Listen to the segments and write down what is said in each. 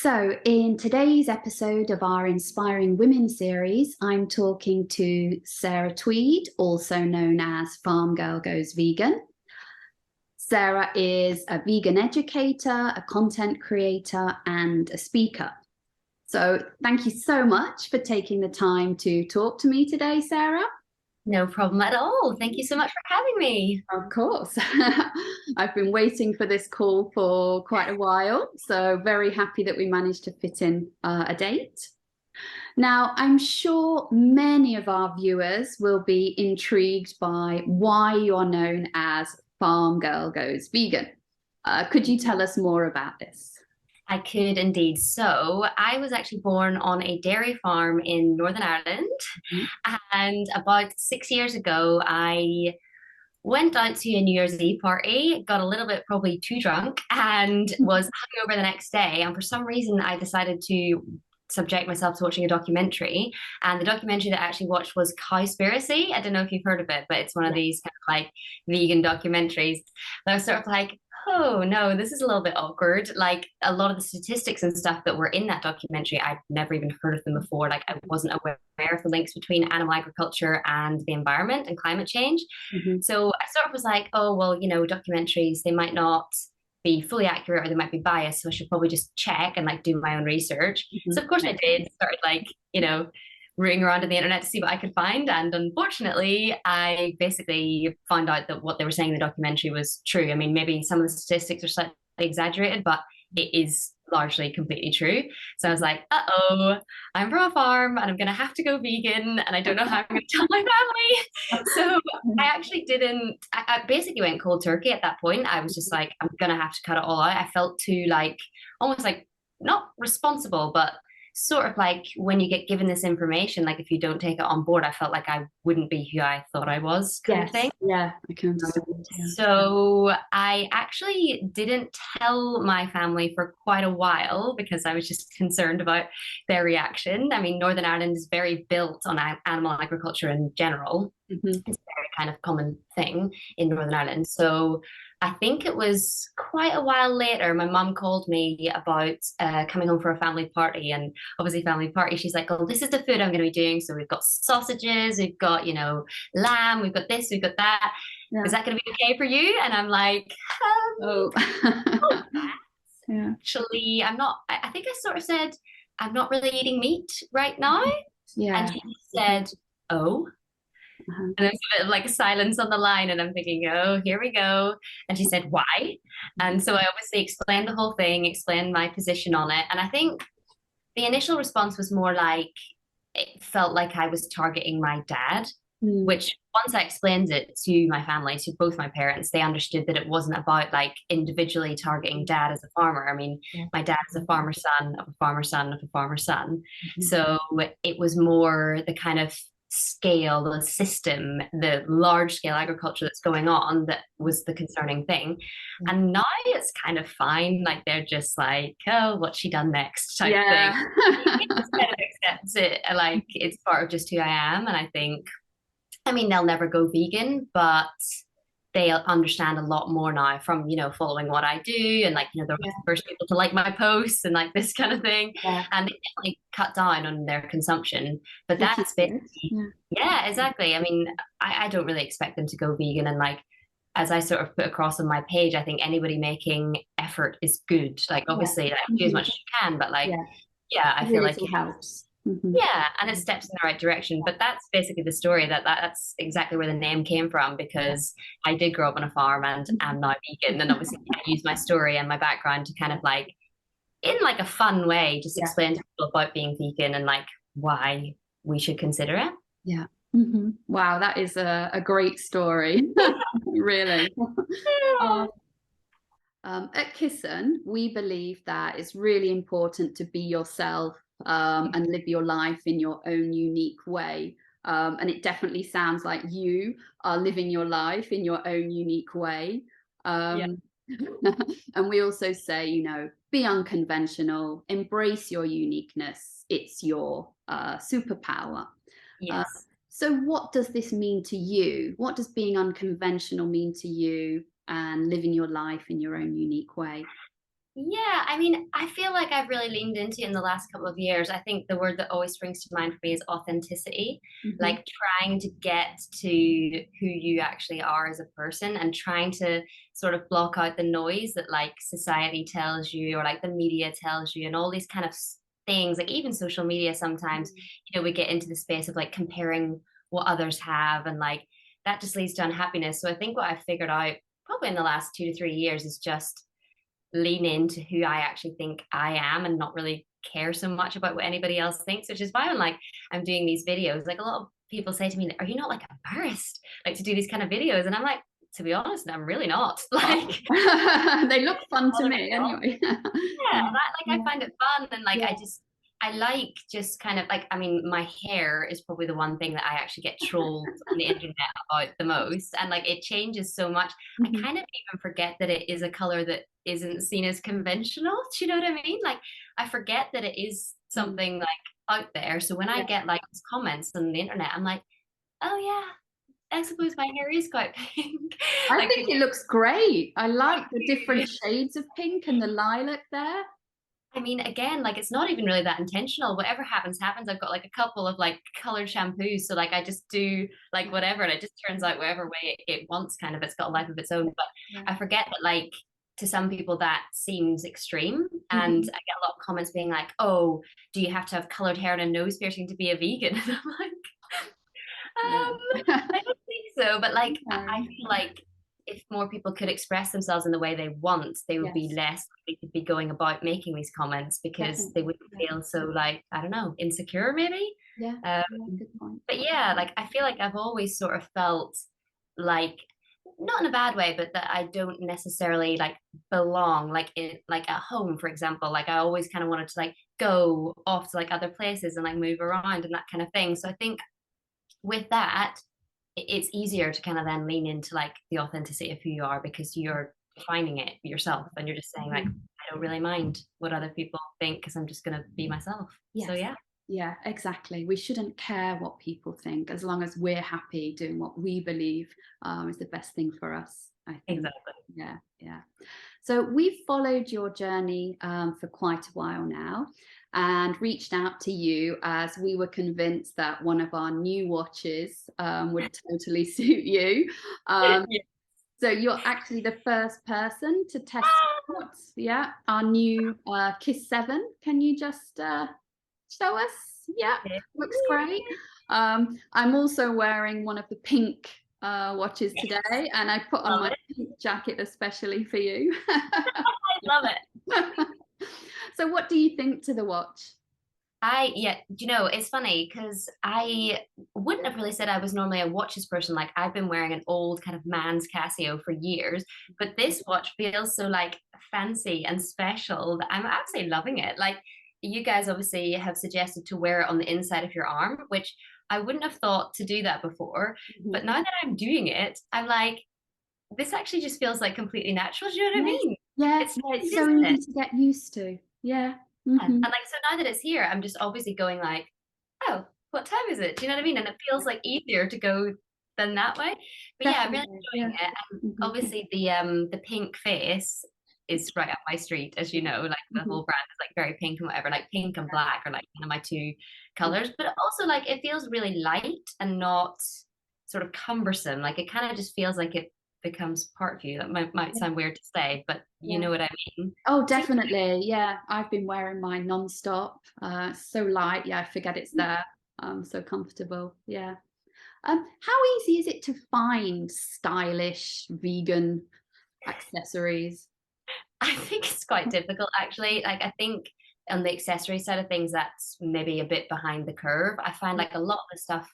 So, in today's episode of our Inspiring Women series, I'm talking to Sarah Tweed, also known as Farm Girl Goes Vegan. Sarah is a vegan educator, a content creator, and a speaker. So, thank you so much for taking the time to talk to me today, Sarah. No problem at all. Thank you so much for having me. Of course. I've been waiting for this call for quite a while, so very happy that we managed to fit in a date. Now, I'm sure many of our viewers will be intrigued by why you are known as Farm Girl Goes Vegan. Could you tell us more about this? I could indeed. So, I was actually born on a dairy farm in Northern Ireland. And about 6 years ago, I went out to a New Year's Eve party, got a little bit probably too drunk, and was hungover the next day. And for some reason, I decided to subject myself to watching a documentary. And the documentary that I actually watched was Cowspiracy. I don't know if you've heard of it, but it's one of these kind of like vegan documentaries. And I was sort of like, oh no, this is a little bit awkward. Like a lot of the statistics and stuff that were in that documentary, I'd never even heard of them before. Like I wasn't aware of the links between animal agriculture and the environment and climate change. So I sort of was like, oh, well, documentaries, they might not be fully accurate or they might be biased. So I should probably just check and like do my own research. So of course I did, started like, rooting around on the internet to see what I could find. And unfortunately, I basically found out that what they were saying in the documentary was true. I mean, maybe some of the statistics are slightly exaggerated, but it is largely completely true. So I was like, uh-oh, I'm from a farm and I'm going to have to go vegan and I don't know how I'm going to tell my family. So I actually didn't, I basically went cold turkey at that point. I was just like, I'm going to have to cut it all out. I felt too like, almost like not responsible, but sort of like when you get given this information, like if you don't take it on board, I felt like I wouldn't be who I thought I was, kind of thing. Yeah, I can understand. So I actually didn't tell my family for quite a while because I was just concerned about their reaction. I mean, Northern Ireland is very built on animal agriculture in general. It's a very kind of common thing in Northern Ireland. So I think it was quite a while later, my mum called me about coming home for a family party. And obviously, family party, she's like, oh, this is the food I'm going to be doing. So we've got sausages, we've got, lamb, we've got this, we've got that. Yeah. Is that going to be okay for you? And I'm like, oh. Yeah. Actually, I'm not, I think I sort of said, I'm not really eating meat right now. Yeah. And she said, oh. And there's a bit of like silence on the line, and I'm thinking, oh, here we go. And she said, why? And so I obviously explained the whole thing, explained my position on it. And I think the initial response was more like, it felt like I was targeting my dad, which once I explained it to my family, to both my parents, they understood that it wasn't about like individually targeting dad as a farmer. I mean, my dad is a farmer son of a farmer son of a farmer son. So it was more the kind of scale, the system, the large scale agriculture that's going on that was the concerning thing. And now it's kind of fine. Like they're just like, oh, what's she done next type thing. It just kind of accepts it. Like it's part of just who I am. And I think, I mean, they'll never go vegan, but they'll understand a lot more now from, following what I do. And like, they're the first people to like my posts and like this kind of thing. Yeah. And they definitely cut down on their consumption. But that's basically, yeah, exactly. I mean, I don't really expect them to go vegan. And like, as I sort of put across on my page, I think anybody making effort is good. Like, obviously, like, do as much as you can, but like, I feel like it helps. Yeah, and it steps in the right direction. But that's basically the story. That's exactly where the name came from, because I did grow up on a farm and am now vegan. And obviously I use my story and my background to kind of like, in like a fun way, just explain to people about being vegan and like why we should consider it. Yeah. Wow, that is a great story. Really. At Cyssan, we believe that it's really important to be yourself and live your life in your own unique way. And it definitely sounds like you are living your life in your own unique way. And we also say, be unconventional, embrace your uniqueness. It's your superpower. Yes. So what does this mean to you? What does being unconventional mean to you and living your life in your own unique way? Yeah, I mean, I feel like I've really leaned into it in the last couple of years. I think the word that always springs to mind for me is authenticity, Hmm. like trying to get to who you actually are as a person and trying to sort of block out the noise that like society tells you or like the media tells you and all these kind of things, like even social media sometimes, we get into the space of like comparing what others have and like that just leads to unhappiness. So I think what I've figured out probably in the last 2 to 3 years is just lean into who I actually think I am and not really care so much about what anybody else thinks, which is why I'm doing these videos. Like a lot of people say to me, are you not like embarrassed like to do these kind of videos? And I'm like, to be honest, I'm really not. Like They look fun to me anyway. yeah, Yeah, and I find it fun and like yeah, I like just kind of like I mean my hair is probably the one thing that I actually get trolled on the internet about the most and like it changes so much. I mhm, kind of even forget that it is a color that isn't seen as conventional. Do you know what I mean? Like I forget that it is mm, something like out there. So when I yeah. get like these comments on the internet, I'm like, oh yeah, I suppose my hair is quite pink. I Like think people it looks great. I like thank the you. different shades of pink and the lilac there. I mean, again, like it's not even really that intentional. Whatever happens, happens. I've got like a couple of like colored shampoos. So like I just do like whatever and it just turns out whatever way it wants, kind of it's got a life of its own. But Yeah. I forget that like to some people that seems extreme. And Mhm. I get a lot of comments being like, oh, do you have to have colored hair and a nose piercing to be a vegan? And I'm like, Yeah. I don't think so, but like I No. feel like if more people could express themselves in the way they want, they would be Yes, less likely to be going about making these comments because they definitely. wouldn't Yeah. feel so like, I don't know, insecure maybe. Yeah. Um, Yeah. Good point. but yeah, like I feel like I've always sort of felt like not in a bad way, but that I don't necessarily like belong like in like at home, for example. Like I always kind of wanted to like go off to like other places and like move around and that kind of thing. So I think with that, it's easier to kind of then lean into like the authenticity of who you are because you're finding it yourself and you're just saying like Mhm. I don't really mind what other people think because I'm just gonna be myself. So Yes. yeah, Yeah, exactly. We shouldn't care what people think as long as we're happy doing what we believe is the best thing for us, I think. exactly. Yeah, yeah. So we've followed your journey for quite a while now and reached out to you as we were convinced that one of our new watches would totally suit you. Um, Yeah. so you're actually the first person to test out, yeah, our new Kiss 7. Can you just show us? Yeah, looks great. I'm also wearing one of the pink watches Yes, today, and I put on love my it. pink jacket especially for you. I love it. So, what do you think to the watch? Yeah, it's funny because I wouldn't have really said I was normally a watches person. Like I've been wearing an old kind of man's Casio for years, but this watch feels so like fancy and special that I'm absolutely loving it. Like you guys obviously have suggested to wear it on the inside of your arm, which I wouldn't have thought to do that before. But Mhm. now that I'm doing it, I'm like, this actually just feels like completely natural. Do you know what I Yes, mean? yeah, It's yeah, it's strange, so isn't it? easy to get used to. Yeah. And Hmm. like so now that it's here, I'm just obviously going like, oh, what time is it? Do you know what I mean? And it feels like easier to go than that way. But yeah, I'm really Definitely. Yeah. enjoying it. And Hmm. obviously the pink face is right up my street, as you know. Like the Hmm. whole brand is like very pink and whatever. Like pink and black are like one of my two colors. But also like it feels really light and not sort of cumbersome. Like it kind of just feels like it becomes part of you. That might Yeah. sound weird to say, but you Yeah. know what I mean. Oh, So definitely. Yeah, I've been wearing mine non-stop. So light. Yeah, I forget it's there. So comfortable. Yeah. How easy is it to find stylish vegan accessories? I think it's quite difficult actually. Like I think on the accessory side of things, that's maybe a bit behind the curve. I find like a lot of the stuff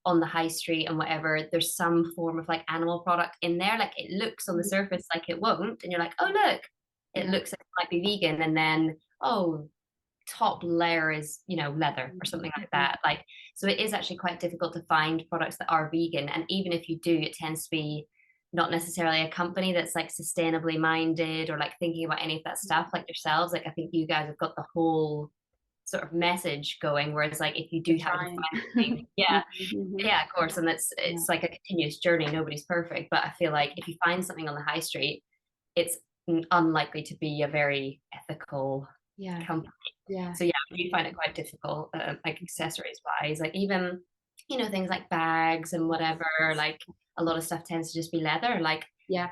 on the high street and whatever, there's some form of like animal product in there. Like it looks on the surface like it won't, and you're like, oh look, it Yeah. looks like it might be vegan, and then oh, top layer is leather or something like Mhm. that. Like so it is actually quite difficult to find products that are vegan, and even if you do, it tends to be not necessarily a company that's like sustainably minded or like thinking about any of that stuff like yourselves. Like I think you guys have got the whole sort of message going, whereas like if you We're do happen to trying. find something, yeah, Mhm. yeah, of course, and Yeah. it's like a continuous journey, nobody's perfect, but I feel like if you find something on the high street, it's unlikely to be a very ethical Yeah. company. Yeah. So yeah, I do find it quite difficult, like accessories wise, like even, things like bags and whatever, like a lot of stuff tends to just be leather. Like Yeah.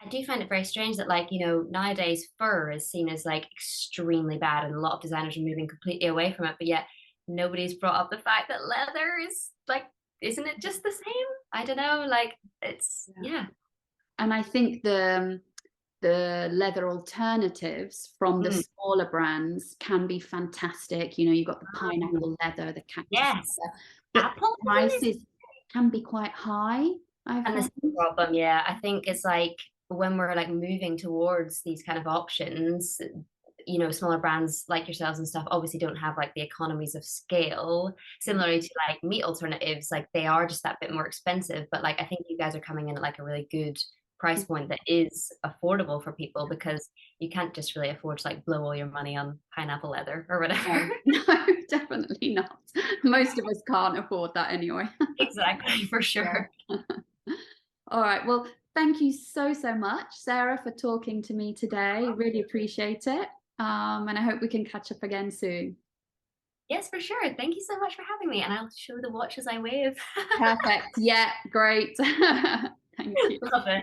I do find it very strange that, like, nowadays fur is seen as like extremely bad and a lot of designers are moving completely away from it, but yet nobody's brought up the fact that leather is like, isn't it just the same? I don't know, like it's, yeah. And I think the leather alternatives from the Mm. smaller brands can be fantastic. You've got the pineapple leather, the cactus Yes. leather, but the Apple is. prices can be quite high, I And this find. is the problem, yeah. I think it's like when we're like moving towards these kind of options, smaller brands like yourselves and stuff obviously don't have like the economies of scale. Similarly to like meat alternatives, like they are just that bit more expensive. But like I think you guys are coming in at like a really good price point that is affordable for people because you can't just really afford to like blow all your money on pineapple leather or whatever. No, no, definitely not. Most of us can't afford that anyway. Exactly, for Yeah. sure. All right. Well, thank you so, so much, Sarah, for talking to me today. Really appreciate it. And I hope we can catch up again soon. Yes, for sure. Thank you so much for having me. And I'll show the watch as I wave. Perfect. Yeah, great. Thank you. Love it.